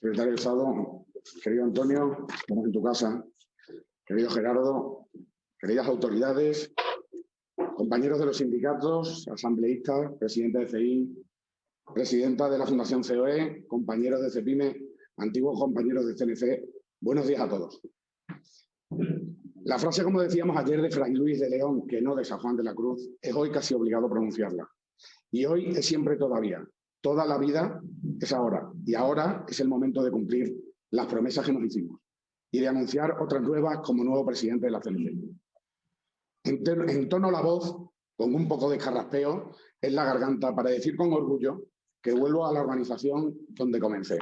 Secretario de Estado, querido Antonio, estamos en tu casa, querido Gerardo, queridas autoridades, compañeros de los sindicatos, asambleístas, presidente de CEI, presidenta de la Fundación COE, compañeros de CEPIME, antiguos compañeros de CNC, buenos días a todos. La frase, como decíamos ayer, de Fray Luis de León, que no de San Juan de la Cruz, es hoy casi obligado a pronunciarla. Y hoy es siempre todavía. Toda la vida es ahora. Y ahora es el momento de cumplir las promesas que nos hicimos y de anunciar otras nuevas como nuevo presidente de la CNC. Entono la voz con un poco de carraspeo en la garganta para decir con orgullo que vuelvo a la organización donde comencé.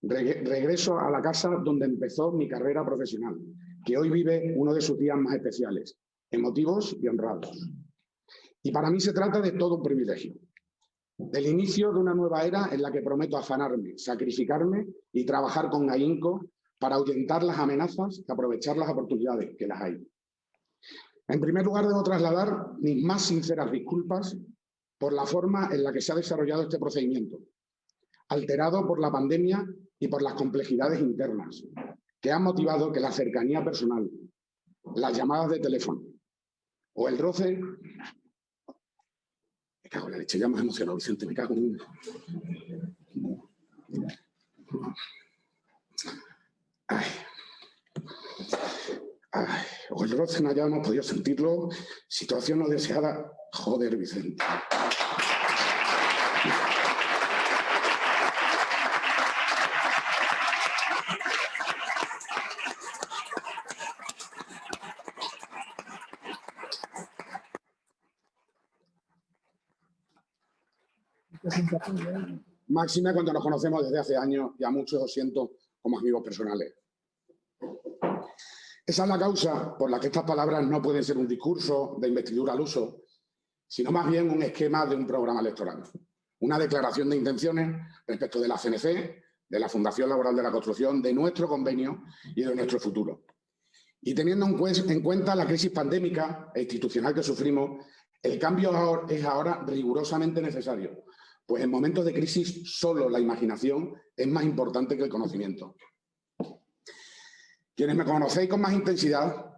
Regreso a la casa donde empezó mi carrera profesional, que hoy vive uno de sus días más especiales, emotivos y honrados. Y para mí se trata de todo un privilegio. Del inicio de una nueva era en la que prometo afanarme, sacrificarme y trabajar con ahínco para ahuyentar las amenazas y aprovechar las oportunidades, que las hay. En primer lugar, debo trasladar mis más sinceras disculpas por la forma en la que se ha desarrollado este procedimiento, alterado por la pandemia y por las complejidades internas, que han motivado que la cercanía personal, las llamadas de teléfono o el roce... Me cago en la leche, ya me he emocionado, Vicente, me cago en... O el roce no hayamos podido sentirlo, situación no deseada, joder, Vicente. Máxima cuando nos conocemos desde hace años y a muchos os siento como amigos personales. Esa es la causa por la que estas palabras no pueden ser un discurso de investidura al uso, sino más bien un esquema de un programa electoral. Una declaración de intenciones respecto de la CNC, de la Fundación Laboral de la Construcción, de nuestro convenio y de nuestro futuro. Y teniendo en cuenta la crisis pandémica e institucional que sufrimos, el cambio es ahora rigurosamente necesario, pues en momentos de crisis solo la imaginación es más importante que el conocimiento. Quienes me conocéis con más intensidad,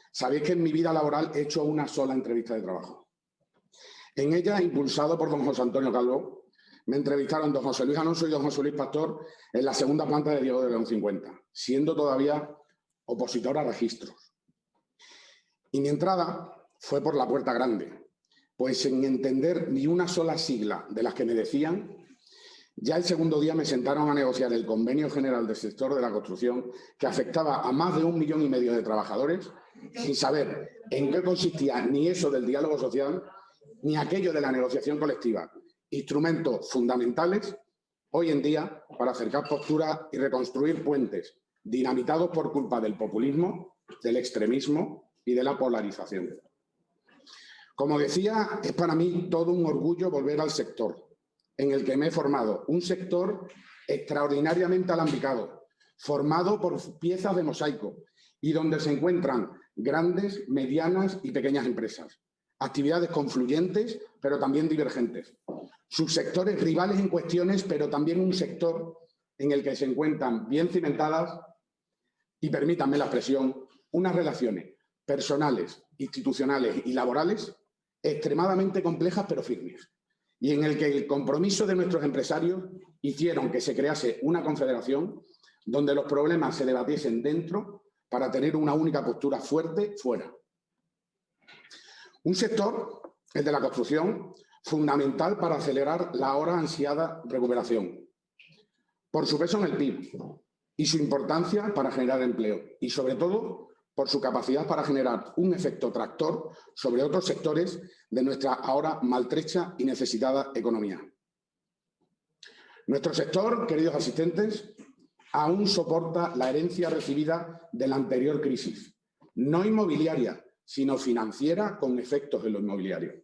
sabéis que en mi vida laboral he hecho una sola entrevista de trabajo. En ella, impulsado por don José Antonio Calvo, me entrevistaron don José Luis Alonso y don José Luis Pastor en la segunda planta de Diego de León 50, siendo todavía opositor a registros. Y mi entrada fue por la puerta grande, pues sin entender ni una sola sigla de las que me decían, ya el segundo día me sentaron a negociar el convenio general del sector de la construcción que afectaba a más de 1,5 millones de trabajadores sin saber en qué consistía ni eso del diálogo social ni aquello de la negociación colectiva, instrumentos fundamentales hoy en día para acercar posturas y reconstruir puentes dinamitados por culpa del populismo, del extremismo y de la polarización. Como decía, es para mí todo un orgullo volver al sector en el que me he formado, un sector extraordinariamente alambicado, formado por piezas de mosaico y donde se encuentran grandes, medianas y pequeñas empresas, actividades confluyentes pero también divergentes, subsectores rivales en cuestiones pero también un sector en el que se encuentran bien cimentadas y, permítanme la expresión, unas relaciones personales, institucionales y laborales extremadamente complejas pero firmes, y en el que el compromiso de nuestros empresarios hicieron que se crease una confederación donde los problemas se debatiesen dentro para tener una única postura fuerte fuera. Un sector, el de la construcción, fundamental para acelerar la ahora ansiada recuperación, por su peso en el PIB y su importancia para generar empleo, y sobre todo por su capacidad para generar un efecto tractor sobre otros sectores de nuestra ahora maltrecha y necesitada economía. Nuestro sector, queridos asistentes, aún soporta la herencia recibida de la anterior crisis, no inmobiliaria, sino financiera con efectos en lo inmobiliario.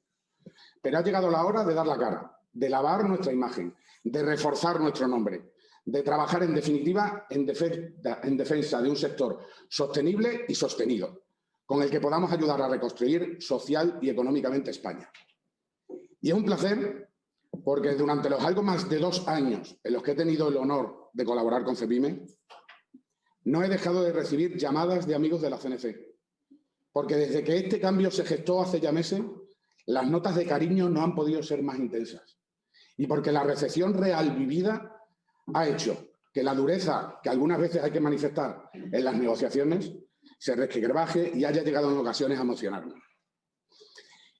Pero ha llegado la hora de dar la cara, de lavar nuestra imagen, de reforzar nuestro nombre, de trabajar en definitiva en defensa de un sector sostenible y sostenido, con el que podamos ayudar a reconstruir social y económicamente España. Y es un placer porque durante los algo más de 2 años en los que he tenido el honor de colaborar con Cepime, no he dejado de recibir llamadas de amigos de la CNC, porque desde que este cambio se gestó hace ya meses, las notas de cariño no han podido ser más intensas. Y porque la recepción real vivida ha hecho que la dureza que algunas veces hay que manifestar en las negociaciones se resquebraje y haya llegado en ocasiones a emocionarme.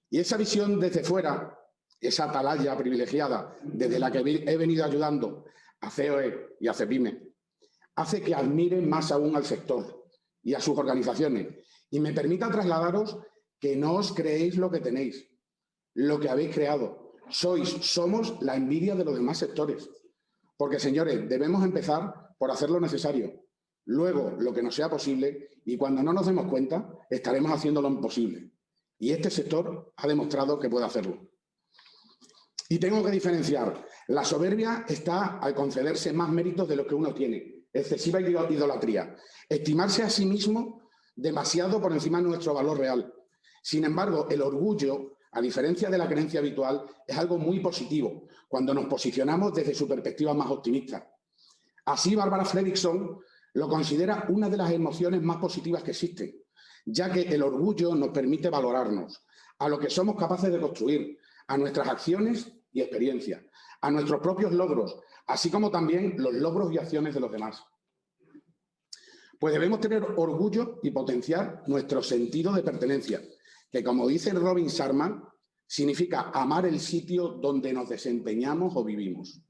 Y esa visión desde fuera, esa atalaya privilegiada desde la que he venido ayudando a COE y a Cepime, hace que admire más aún al sector y a sus organizaciones y me permita trasladaros que no os creéis lo que tenéis, lo que habéis creado. Somos la envidia de los demás sectores. Porque, señores, debemos empezar por hacer lo necesario, luego lo que nos sea posible y cuando no nos demos cuenta estaremos haciendo lo imposible. Y este sector ha demostrado que puede hacerlo. Y tengo que diferenciar. La soberbia está al concederse más méritos de los que uno tiene. Excesiva idolatría. Estimarse a sí mismo demasiado por encima de nuestro valor real. Sin embargo, el orgullo, a diferencia de la creencia habitual, es algo muy positivo cuando nos posicionamos desde su perspectiva más optimista. Así, Bárbara Fredrickson lo considera una de las emociones más positivas que existen, ya que el orgullo nos permite valorarnos, a lo que somos capaces de construir, a nuestras acciones y experiencias, a nuestros propios logros, así como también los logros y acciones de los demás. Pues debemos tener orgullo y potenciar nuestro sentido de pertenencia, que, como dice Robin Sharma, significa amar el sitio donde nos desempeñamos o vivimos.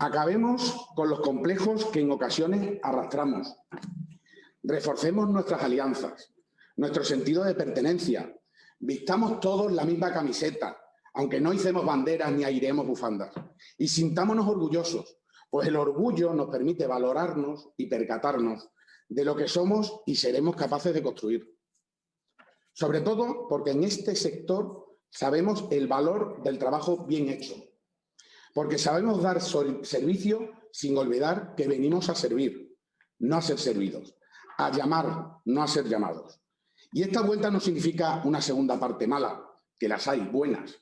Acabemos con los complejos que en ocasiones arrastramos. Reforcemos nuestras alianzas, nuestro sentido de pertenencia. Vistamos todos la misma camiseta, aunque no hicemos banderas ni airemos bufandas. Y sintámonos orgullosos, pues el orgullo nos permite valorarnos y percatarnos de lo que somos y seremos capaces de construir. Sobre todo porque en este sector sabemos el valor del trabajo bien hecho, porque sabemos dar servicio sin olvidar que venimos a servir, no a ser servidos, a llamar, no a ser llamados. Y esta vuelta no significa una segunda parte mala, que las hay, buenas,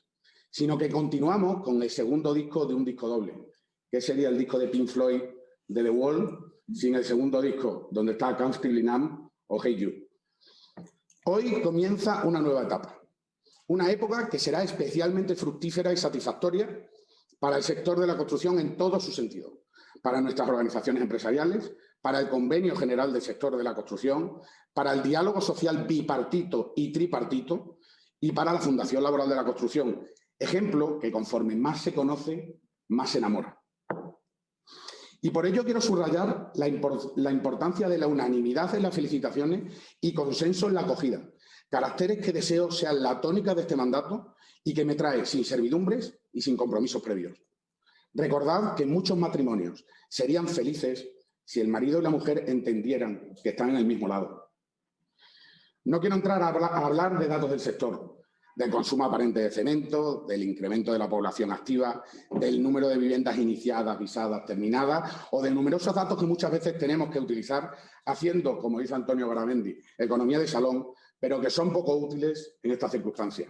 sino que continuamos con el segundo disco de un disco doble, que sería el disco de Pink Floyd de The Wall, sin el segundo disco, donde está Can't Still Enough o Hey You. Hoy comienza una nueva etapa, una época que será especialmente fructífera y satisfactoria para el sector de la construcción en todo su sentido, para nuestras organizaciones empresariales, para el convenio general del sector de la construcción, para el diálogo social bipartito y tripartito y para la Fundación Laboral de la Construcción, ejemplo que conforme más se conoce, más se enamora. Y por ello quiero subrayar la importancia de la unanimidad en las felicitaciones y consenso en la acogida, caracteres que deseo sean la tónica de este mandato y que me trae sin servidumbres y sin compromisos previos. Recordad que muchos matrimonios serían felices si el marido y la mujer entendieran que están en el mismo lado. No quiero entrar a hablar de datos del sector, del consumo aparente de cemento, del incremento de la población activa, del número de viviendas iniciadas, visadas, terminadas o de numerosos datos que muchas veces tenemos que utilizar haciendo, como dice Antonio Garamendi, economía de salón, pero que son poco útiles en estas circunstancias.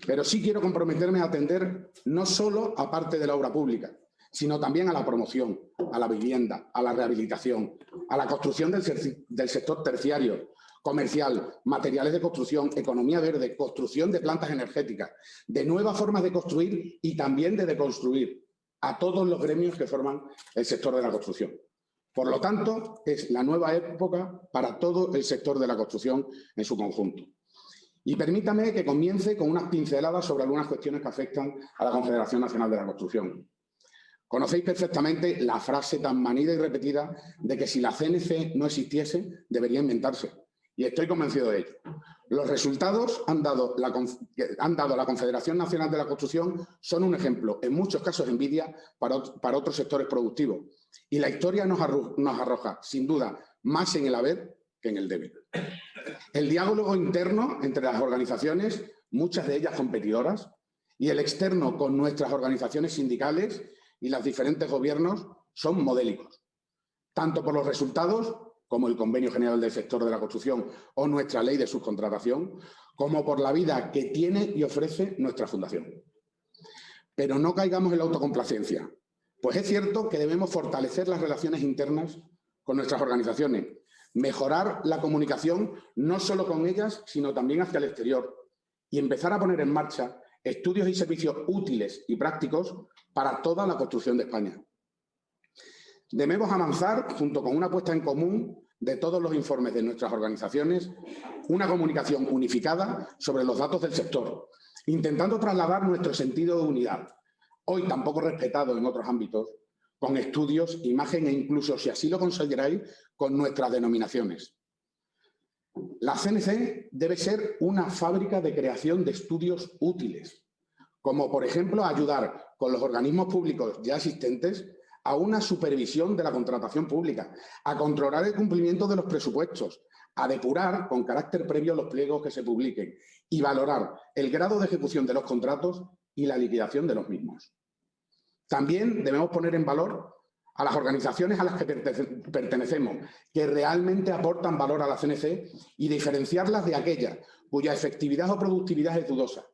Pero sí quiero comprometerme a atender no solo a parte de la obra pública, sino también a la promoción, a la vivienda, a la rehabilitación, a la construcción del sector terciario, comercial, materiales de construcción, economía verde, construcción de plantas energéticas, de nuevas formas de construir y también de deconstruir a todos los gremios que forman el sector de la construcción. Por lo tanto, es la nueva época para todo el sector de la construcción en su conjunto. Y permítame que comience con unas pinceladas sobre algunas cuestiones que afectan a la Confederación Nacional de la Construcción. Conocéis perfectamente la frase tan manida y repetida de que si la CNC no existiese, debería inventarse. Y estoy convencido de ello. Los resultados han dado a la Confederación Nacional de la Construcción son un ejemplo, en muchos casos envidia, para otros sectores productivos. Y la historia nos arroja, sin duda, más en el haber que en el debe. El diálogo interno entre las organizaciones, muchas de ellas competidoras, y el externo con nuestras organizaciones sindicales y los diferentes gobiernos son modélicos, tanto por los resultados, como el Convenio General del Sector de la Construcción o nuestra Ley de Subcontratación, como por la vida que tiene y ofrece nuestra Fundación. Pero no caigamos en la autocomplacencia, pues es cierto que debemos fortalecer las relaciones internas con nuestras organizaciones, mejorar la comunicación no solo con ellas, sino también hacia el exterior, y empezar a poner en marcha estudios y servicios útiles y prácticos para toda la construcción de España. Debemos avanzar, junto con una puesta en común de todos los informes de nuestras organizaciones, una comunicación unificada sobre los datos del sector, intentando trasladar nuestro sentido de unidad, hoy tan poco respetado en otros ámbitos, con estudios, imagen e incluso, si así lo consideráis, con nuestras denominaciones. La CNC debe ser una fábrica de creación de estudios útiles, como por ejemplo ayudar con los organismos públicos ya existentes a una supervisión de la contratación pública, a controlar el cumplimiento de los presupuestos, a depurar con carácter previo los pliegos que se publiquen y valorar el grado de ejecución de los contratos y la liquidación de los mismos. También debemos poner en valor a las organizaciones a las que pertenecemos, que realmente aportan valor a la CNC y diferenciarlas de aquellas cuya efectividad o productividad es dudosa.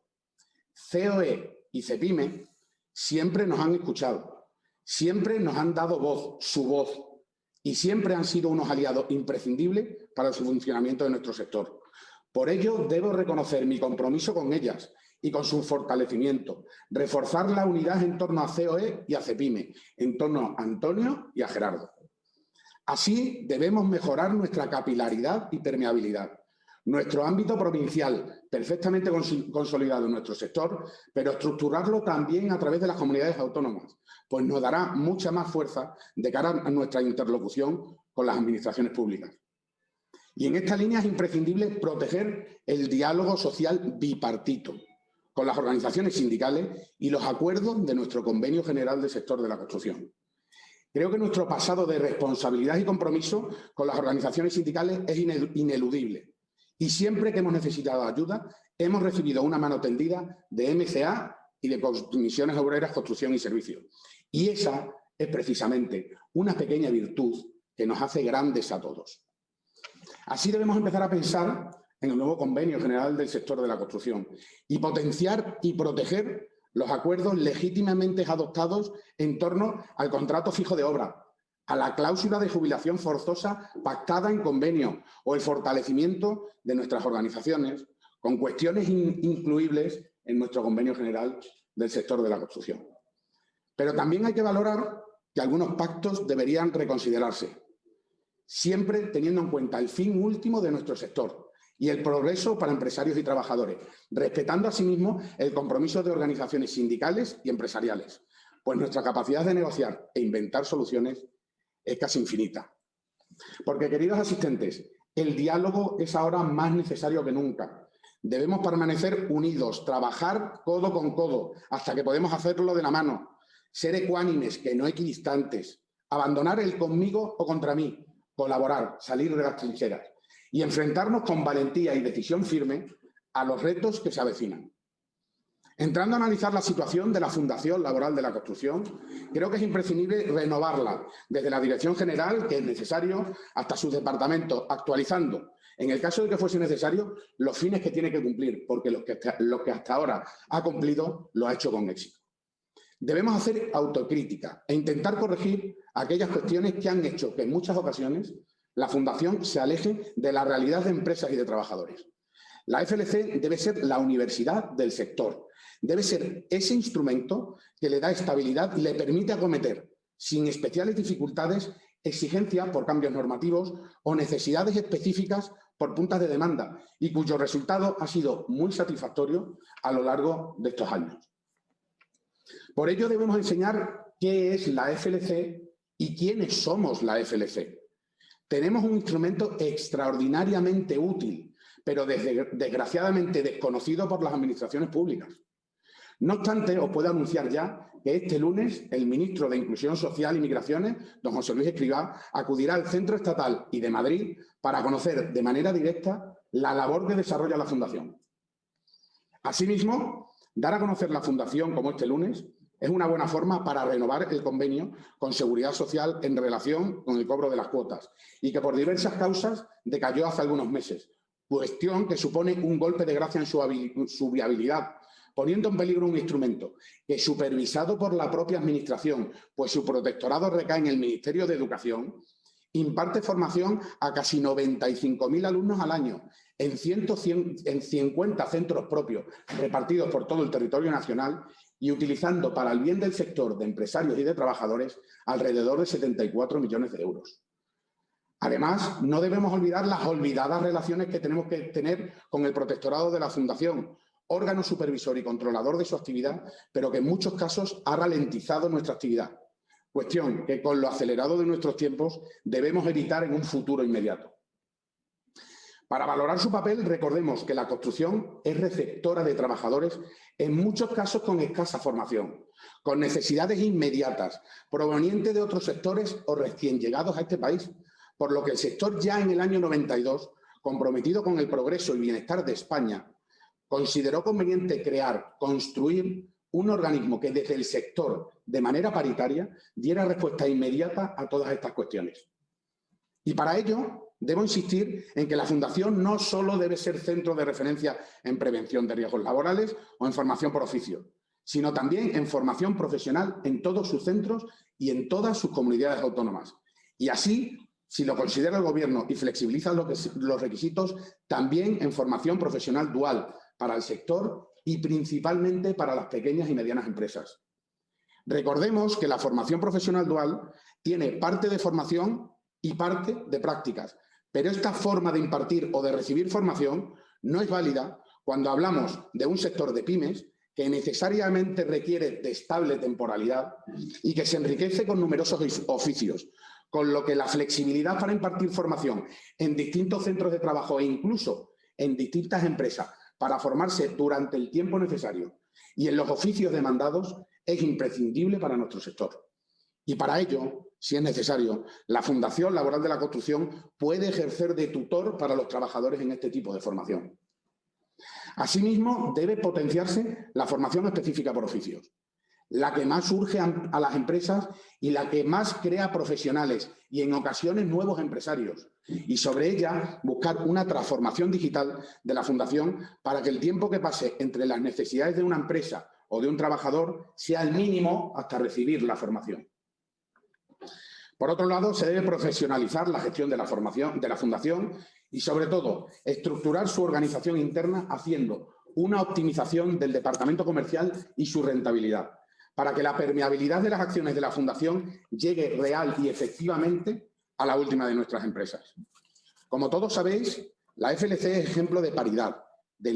COE y CEPIME siempre nos han escuchado, siempre nos han dado voz, su voz, y siempre han sido unos aliados imprescindibles para el funcionamiento de nuestro sector. Por ello, debo reconocer mi compromiso con ellas y con su fortalecimiento, reforzar la unidad en torno a COE y a CEPIME, en torno a Antonio y a Gerardo. Así debemos mejorar nuestra capilaridad y permeabilidad, nuestro ámbito provincial, perfectamente consolidado en nuestro sector, pero estructurarlo también a través de las comunidades autónomas, pues nos dará mucha más fuerza de cara a nuestra interlocución con las administraciones públicas. Y en esta línea es imprescindible proteger el diálogo social bipartito con las organizaciones sindicales y los acuerdos de nuestro Convenio General del Sector de la Construcción. Creo que nuestro pasado de responsabilidad y compromiso con las organizaciones sindicales es ineludible y siempre que hemos necesitado ayuda hemos recibido una mano tendida de MCA y de Comisiones Obreras, Construcción y Servicios. Y esa es precisamente una pequeña virtud que nos hace grandes a todos. Así debemos empezar a pensar en el nuevo Convenio General del Sector de la Construcción y potenciar y proteger los acuerdos legítimamente adoptados en torno al contrato fijo de obra, a la cláusula de jubilación forzosa pactada en convenio o el fortalecimiento de nuestras organizaciones con cuestiones incluibles en nuestro Convenio General del Sector de la Construcción. Pero también hay que valorar que algunos pactos deberían reconsiderarse, siempre teniendo en cuenta el fin último de nuestro sector y el progreso para empresarios y trabajadores, respetando asimismo el compromiso de organizaciones sindicales y empresariales, pues nuestra capacidad de negociar e inventar soluciones es casi infinita. Porque, queridos asistentes, el diálogo es ahora más necesario que nunca. Debemos permanecer unidos, trabajar codo con codo, hasta que podemos hacerlo de la mano, ser ecuánimes, que no equidistantes, abandonar el conmigo o contra mí, colaborar, salir de las trincheras y enfrentarnos con valentía y decisión firme a los retos que se avecinan. Entrando a analizar la situación de la Fundación Laboral de la Construcción, creo que es imprescindible renovarla desde la Dirección General, que es necesario, hasta sus departamentos, actualizando, en el caso de que fuese necesario, los fines que tiene que cumplir, porque lo que hasta ahora ha cumplido lo ha hecho con éxito. Debemos hacer autocrítica e intentar corregir aquellas cuestiones que han hecho que en muchas ocasiones la Fundación se aleje de la realidad de empresas y de trabajadores. La FLC debe ser la universidad del sector, debe ser ese instrumento que le da estabilidad y le permite acometer, sin especiales dificultades, exigencias por cambios normativos o necesidades específicas por puntas de demanda y cuyo resultado ha sido muy satisfactorio a lo largo de estos años. Por ello debemos enseñar qué es la FLC y quiénes somos la FLC. Tenemos un instrumento extraordinariamente útil, pero desgraciadamente desconocido por las administraciones públicas. No obstante, os puedo anunciar ya que este lunes el ministro de Inclusión Social y Migraciones, don José Luis Escrivá, acudirá al Centro Estatal y de Madrid para conocer de manera directa la labor que desarrolla la Fundación. Asimismo, dar a conocer la Fundación como este lunes es una buena forma para renovar el convenio con Seguridad Social en relación con el cobro de las cuotas y que por diversas causas decayó hace algunos meses, cuestión que supone un golpe de gracia en su viabilidad, poniendo en peligro un instrumento que, supervisado por la propia Administración, pues su protectorado recae en el Ministerio de Educación, imparte formación a casi 95.000 alumnos al año en 50 centros propios repartidos por todo el territorio nacional y utilizando para el bien del sector de empresarios y de trabajadores alrededor de 74 millones de euros. Además, no debemos olvidar las olvidadas relaciones que tenemos que tener con el protectorado de la Fundación, órgano supervisor y controlador de su actividad, pero que en muchos casos ha ralentizado nuestra actividad. Cuestión que, con lo acelerado de nuestros tiempos, debemos evitar en un futuro inmediato. Para valorar su papel, recordemos que la construcción es receptora de trabajadores, en muchos casos con escasa formación, con necesidades inmediatas, provenientes de otros sectores o recién llegados a este país, por lo que el sector ya en el año 92, comprometido con el progreso y bienestar de España, consideró conveniente construir un organismo que desde el sector, de manera paritaria, diera respuesta inmediata a todas estas cuestiones. Y para ello, debo insistir en que la Fundación no solo debe ser centro de referencia en prevención de riesgos laborales o en formación por oficio, sino también en formación profesional en todos sus centros y en todas sus comunidades autónomas. Y así, si lo considera el Gobierno y flexibiliza los requisitos, también en formación profesional dual para el sector y principalmente para las pequeñas y medianas empresas. Recordemos que la formación profesional dual tiene parte de formación y parte de prácticas, pero esta forma de impartir o de recibir formación no es válida cuando hablamos de un sector de pymes que necesariamente requiere de estable temporalidad y que se enriquece con numerosos oficios, con lo que la flexibilidad para impartir formación en distintos centros de trabajo e incluso en distintas empresas para formarse durante el tiempo necesario y en los oficios demandados es imprescindible para nuestro sector. Y para ello, si es necesario, la Fundación Laboral de la Construcción puede ejercer de tutor para los trabajadores en este tipo de formación. Asimismo, debe potenciarse la formación específica por oficios, la que más urge a las empresas y la que más crea profesionales y en ocasiones nuevos empresarios. Y sobre ella buscar una transformación digital de la Fundación para que el tiempo que pase entre las necesidades de una empresa o de un trabajador sea el mínimo hasta recibir la formación. Por otro lado, se debe profesionalizar la gestión de la formación de la Fundación y, sobre todo, estructurar su organización interna haciendo una optimización del departamento comercial y su rentabilidad, para que la permeabilidad de las acciones de la Fundación llegue real y efectivamente a la última de nuestras empresas. Como todos sabéis, la FLC es ejemplo de paridad, de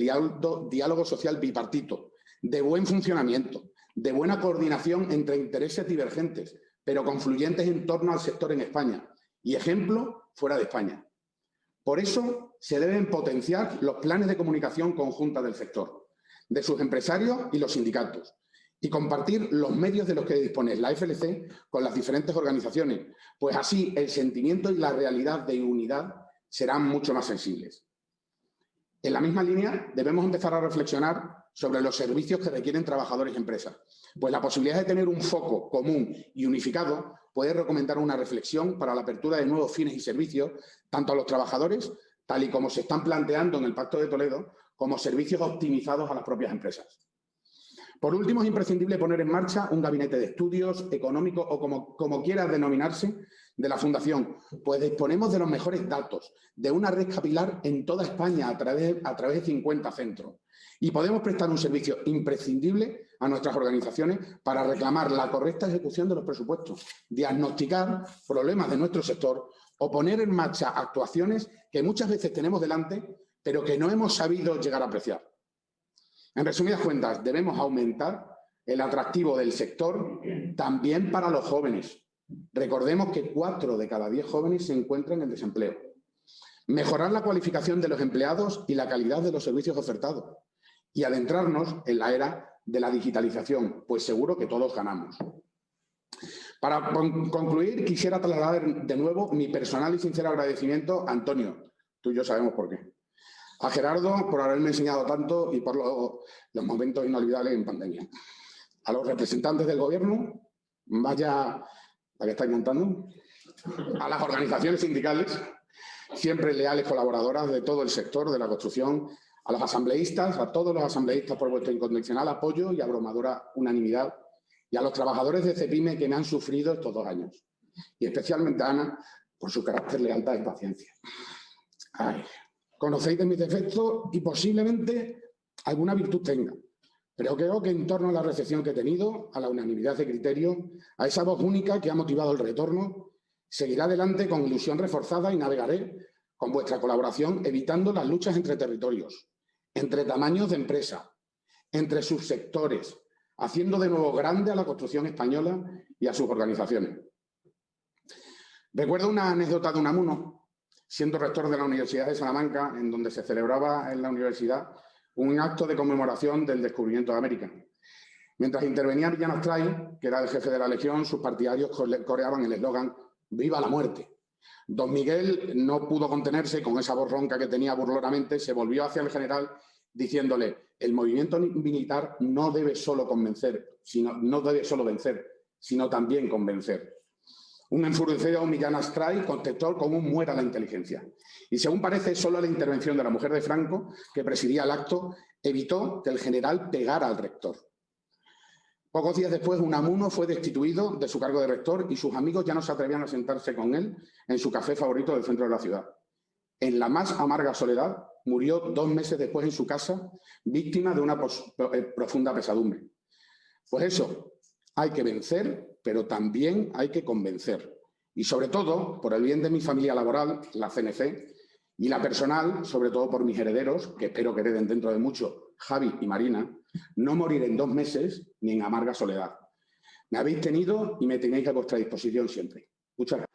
diálogo social bipartito, de buen funcionamiento, de buena coordinación entre intereses divergentes, pero confluyentes en torno al sector en España, y ejemplo fuera de España. Por eso se deben potenciar los planes de comunicación conjunta del sector, de sus empresarios y los sindicatos, y compartir los medios de los que dispone la FLC con las diferentes organizaciones, pues así el sentimiento y la realidad de unidad serán mucho más sensibles. En la misma línea, debemos empezar a reflexionar sobre los servicios que requieren trabajadores y empresas, pues la posibilidad de tener un foco común y unificado puede recomendar una reflexión para la apertura de nuevos fines y servicios, tanto a los trabajadores, tal y como se están planteando en el Pacto de Toledo, como servicios optimizados a las propias empresas. Por último, es imprescindible poner en marcha un gabinete de estudios económicos o como quiera denominarse de la Fundación, pues disponemos de los mejores datos, de una red capilar en toda España a través de 50 centros. Y podemos prestar un servicio imprescindible a nuestras organizaciones para reclamar la correcta ejecución de los presupuestos, diagnosticar problemas de nuestro sector o poner en marcha actuaciones que muchas veces tenemos delante, pero que no hemos sabido llegar a apreciar. En resumidas cuentas, debemos aumentar el atractivo del sector también para los jóvenes. Recordemos que 4 de cada 10 jóvenes se encuentran en desempleo. Mejorar la cualificación de los empleados y la calidad de los servicios ofertados. Y adentrarnos en la era de la digitalización, pues seguro que todos ganamos. Para concluir, quisiera trasladar de nuevo mi personal y sincero agradecimiento a Antonio. Tú y yo sabemos por qué. A Gerardo por haberme enseñado tanto y por los momentos inolvidables en pandemia. A los representantes del Gobierno, vaya la que estáis montando. A las organizaciones sindicales, siempre leales colaboradoras de todo el sector de la construcción. A los asambleístas, a todos los asambleístas por vuestro incondicional apoyo y abrumadora unanimidad, y a los trabajadores de CEPIME que me han sufrido estos 2 años. Y especialmente a Ana, por su carácter, lealtad y paciencia. Ay, conocéis de mis defectos y posiblemente alguna virtud tenga, pero creo que en torno a la recepción que he tenido, a la unanimidad de criterio, a esa voz única que ha motivado el retorno, seguiré adelante con ilusión reforzada y navegaré con vuestra colaboración evitando las luchas entre territorios, entre tamaños de empresa, entre subsectores, haciendo de nuevo grande a la construcción española y a sus organizaciones. Recuerdo una anécdota de Unamuno, siendo rector de la Universidad de Salamanca, en donde se celebraba en la universidad un acto de conmemoración del descubrimiento de América. Mientras intervenía Millán Astray, que era el jefe de la Legión, sus partidarios coreaban el eslogan «¡Viva la muerte!». Don Miguel no pudo contenerse, con esa voz ronca que tenía burlonamente, se volvió hacia el general diciéndole: el movimiento militar no debe solo vencer, sino también convencer. Un enfurecido Millán Astray contestó con un muera la inteligencia. Y según parece, solo la intervención de la mujer de Franco, que presidía el acto, evitó que el general pegara al rector. Pocos días después, Unamuno fue destituido de su cargo de rector y sus amigos ya no se atrevían a sentarse con él en su café favorito del centro de la ciudad. En la más amarga soledad, murió 2 meses después en su casa, víctima de una profunda pesadumbre. Pues eso, hay que vencer, pero también hay que convencer. Y sobre todo, por el bien de mi familia laboral, la CNC, y la personal, sobre todo por mis herederos, que espero que hereden dentro de mucho, Javi y Marina, no morir en 2 meses ni en amarga soledad. Me habéis tenido y me tenéis a vuestra disposición siempre. Muchas gracias.